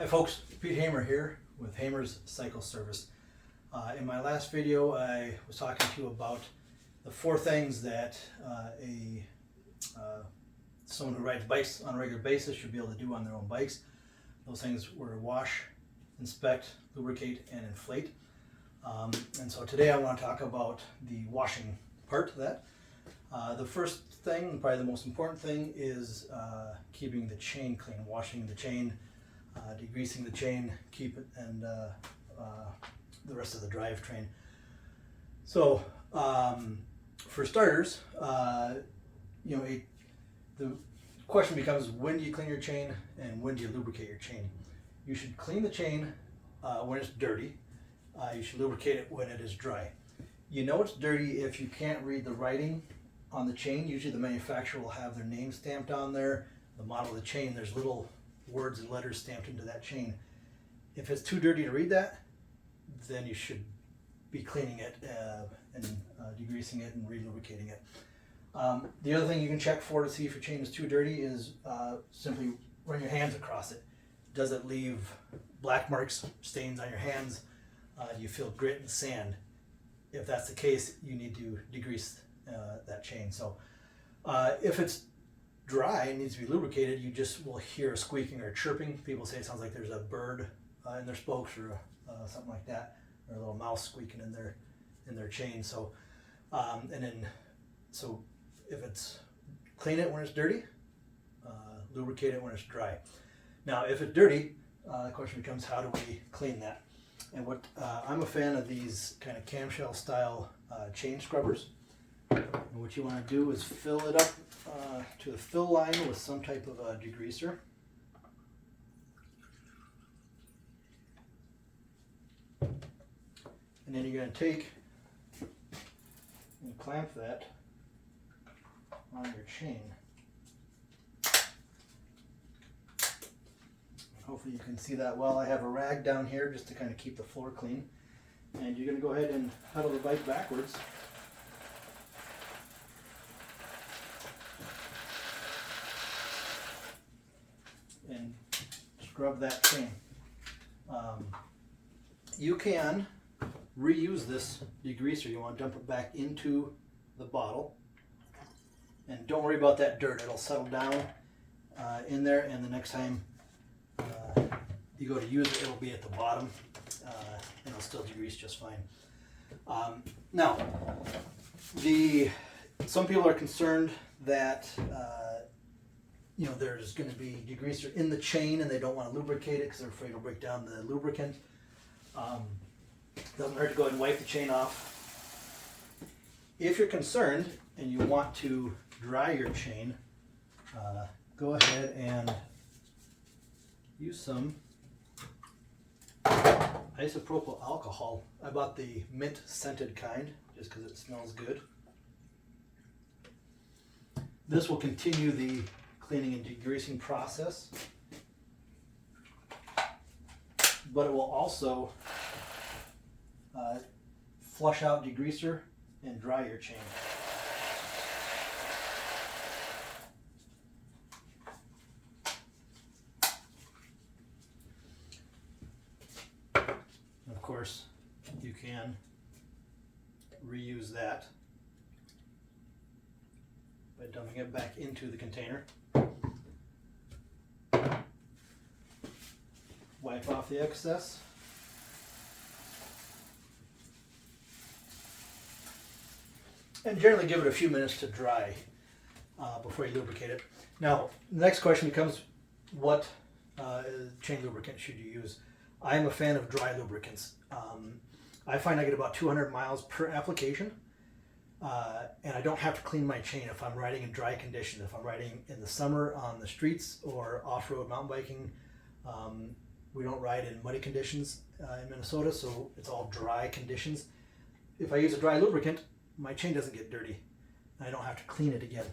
Hi folks, Pete Hamer here with Hamer's Cycle Service. In my last video I was talking to you about the four things that someone who rides bikes on a regular basis should be able to do on their own bikes. Those things were wash, inspect, lubricate, and inflate. And so today I want to talk about the washing part of that. The first thing, probably the most important thing, is keeping the chain clean, washing the chain, degreasing the chain, keep it, and the rest of the drivetrain. So for starters, the question becomes, when do you clean your chain and when do you lubricate your chain? You should clean the chain when it's dirty. You should lubricate it when it is dry. You know it's dirty if you can't read the writing on the chain. Usually the manufacturer will have their name stamped on there, the model of the chain. There's little words and letters stamped into that chain. If it's too dirty to read that, then you should be cleaning it and degreasing it and re-lubricating it. The other thing you can check for to see if your chain is too dirty is simply run your hands across it. Does it leave black marks, stains on your hands? Do you feel grit and sand? If that's the case, you need to degrease that chain. So if it's dry and needs to be lubricated, you just will hear a squeaking or chirping. People say it sounds like there's a bird in their spokes or something like that, or a little mouse squeaking in their chain. So so if it's, clean it when it's dirty, lubricate it when it's dry. Now if it's dirty, the question becomes, how do we clean that? And what I'm a fan of these kind of camshell style chain scrubbers. And what you want to do is fill it up to the fill line with some type of a degreaser. And then you're going to take and clamp that on your chain. And hopefully you can see that well. I have a rag down here just to kind of keep the floor clean. And you're going to go ahead and pedal the bike backwards. And scrub that chain. You can reuse this degreaser. You want to dump it back into the bottle, and don't worry about that dirt. It'll settle down in there, and the next time you go to use it, it'll be at the bottom, and it'll still degrease just fine. Now, some people are concerned that there's going to be degreaser in the chain and they don't want to lubricate it because they're afraid it'll break down the lubricant. Doesn't hurt to go ahead and wipe the chain off. If you're concerned and you want to dry your chain, go ahead and use some isopropyl alcohol. I bought the mint scented kind just because it smells good. This will continue the cleaning and degreasing process, but it will also flush out degreaser and dry your chain. And of course, you can reuse that by dumping it back into the container. Wipe off the excess. And generally give it a few minutes to dry before you lubricate it. Now, the next question becomes, what chain lubricant should you use? I'm a fan of dry lubricants. I find I get about 200 miles per application, and I don't have to clean my chain if I'm riding in dry conditions. If I'm riding in the summer on the streets or off-road mountain biking, we don't ride in muddy conditions in Minnesota, so it's all dry conditions. If I use a dry lubricant, my chain doesn't get dirty, and I don't have to clean it again.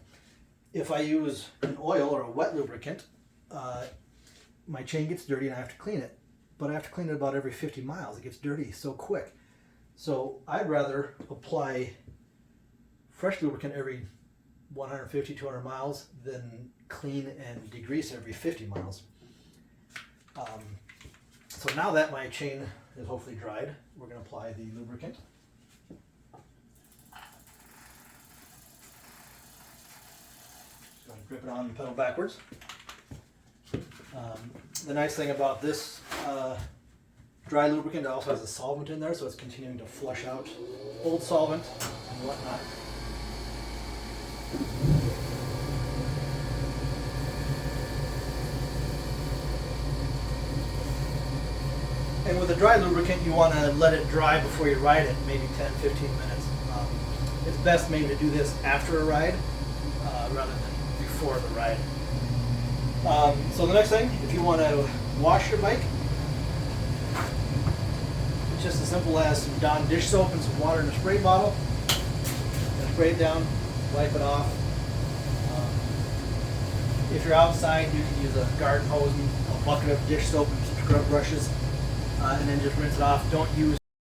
If I use an oil or a wet lubricant, my chain gets dirty and I have to clean it, but I have to clean it about every 50 miles. It gets dirty so quick. So I'd rather apply fresh lubricant every 150, 200 miles than clean and degrease every 50 miles. So now that my chain is hopefully dried, we're going to apply the lubricant. Just going to grip it on and pedal backwards. The nice thing about this dry lubricant, it also has a solvent in there, so it's continuing to flush out old solvent and whatnot. And with a dry lubricant, you want to let it dry before you ride it, maybe 10-15 minutes. It's best maybe to do this after a ride rather than before the ride. So the next thing, if you want to wash your bike, it's just as simple as some Dawn dish soap and some water in a spray bottle. And spray it down, wipe it off. If you're outside, you can use a garden hose and a bucket of dish soap and some scrub brushes, and then just rinse it off. Don't use